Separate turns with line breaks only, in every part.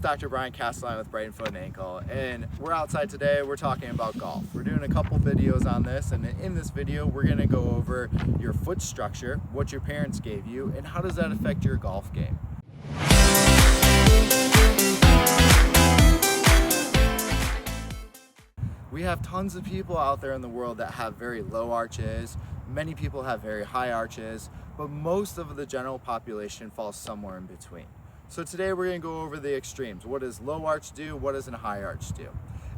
Dr. Brian Castelein with Brighton Foot and Ankle, and we're outside today. We're talking about golf. We're doing a couple videos on this, and in this video we're going to go over your foot structure, what your parents gave you, and how does that affect your golf game. We have tons of people out there in the world that have very low arches. Many people have very high arches, but most of the general population falls somewhere in between. So today we're going to go over the extremes. What does low arch do? What does a high arch do?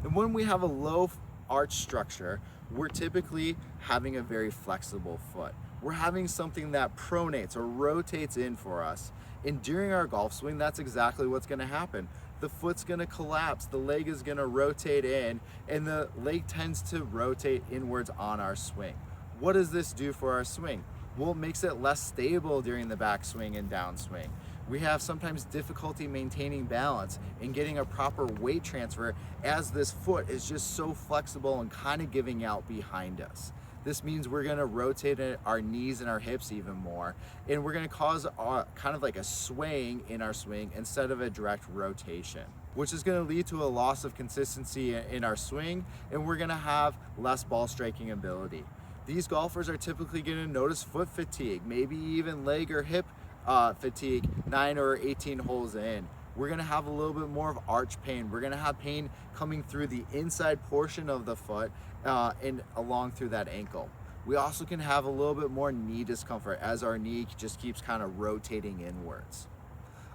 And when we have a low arch structure, we're typically having a very flexible foot. We're having something that pronates or rotates in for us. And during our golf swing, that's exactly what's going to happen. The foot's going to collapse, the leg is going to rotate in, and the leg tends to rotate inwards on our swing. What does this do for our swing? Well, it makes it less stable during the backswing and downswing. We have sometimes difficulty maintaining balance and getting a proper weight transfer as this foot is just so flexible and kind of giving out behind us. This means we're going to rotate our knees and our hips even more, and we're going to cause kind of like a swaying in our swing instead of a direct rotation, which is going to lead to a loss of consistency in our swing, and we're going to have less ball striking ability. These golfers are typically going to notice foot fatigue, maybe even leg or hip fatigue 9 or 18 holes in. We're going to have a little bit more of arch pain. We're going to have pain coming through the inside portion of the foot and along through that ankle. We also can have a little bit more knee discomfort as our knee just keeps kind of rotating inwards.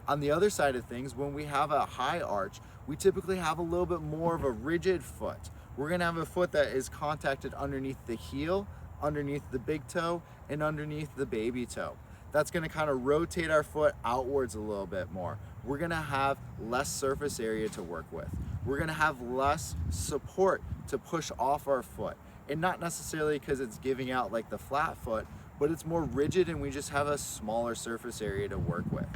On the other side of things, when we have a high arch, we typically have a little bit more of a rigid foot. We're going to have a foot that is contacted underneath the heel, underneath the big toe, and underneath the baby toe. That's going to kind of rotate our foot outwards a little bit more. We're going to have less surface area to work with. We're going to have less support to push off our foot. And not necessarily because it's giving out like the flat foot, but it's more rigid and we just have a smaller surface area to work with.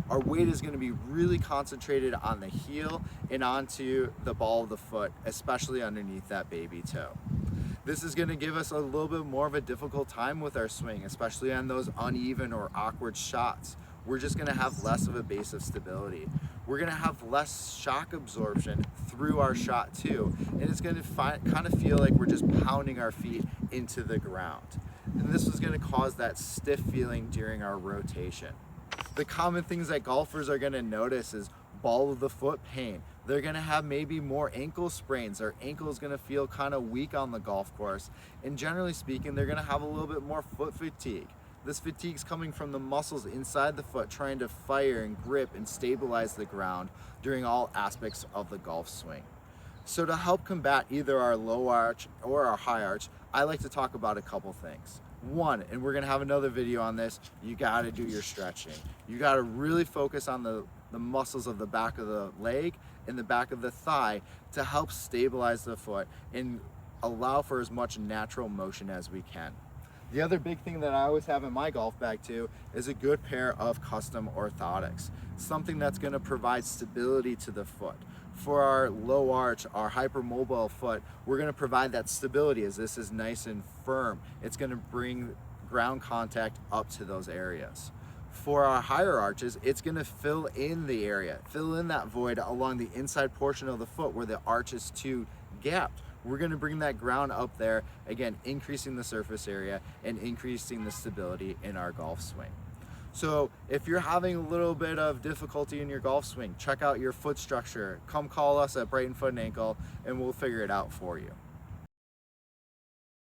Our weight is going to be really concentrated on the heel and onto the ball of the foot, especially underneath that baby toe. This is going to give us a little bit more of a difficult time with our swing, especially on those uneven or awkward shots. We're just going to have less of a base of stability. We're going to have less shock absorption through our shot too, and it's going to kind of feel like we're just pounding our feet into the ground. And this is going to cause that stiff feeling during our rotation. The common things that golfers are going to notice is ball of the foot pain. They're going to have maybe more ankle sprains. Their ankle is going to feel kind of weak on the golf course. And generally speaking, they're going to have a little bit more foot fatigue. This fatigue is coming from the muscles inside the foot trying to fire and grip and stabilize the ground during all aspects of the golf swing. So to help combat either our low arch or our high arch, I like to talk about a couple things. One, and we're going to have another video on this, you got to do your stretching. You got to really focus on the muscles of the back of the leg and the back of the thigh to help stabilize the foot and allow for as much natural motion as we can. The other big thing that I always have in my golf bag too is a good pair of custom orthotics, something that's going to provide stability to the foot. For our low arch, our hypermobile foot, we're going to provide that stability as this is nice and firm. It's going to bring ground contact up to those areas. For our higher arches, it's going to fill in the area, fill in that void along the inside portion of the foot where the arch is too gapped. We're going to bring that ground up there, again, increasing the surface area and increasing the stability in our golf swing. So if you're having a little bit of difficulty in your golf swing, check out your foot structure. Come call us at Brighton Foot and Ankle and we'll figure it out for you.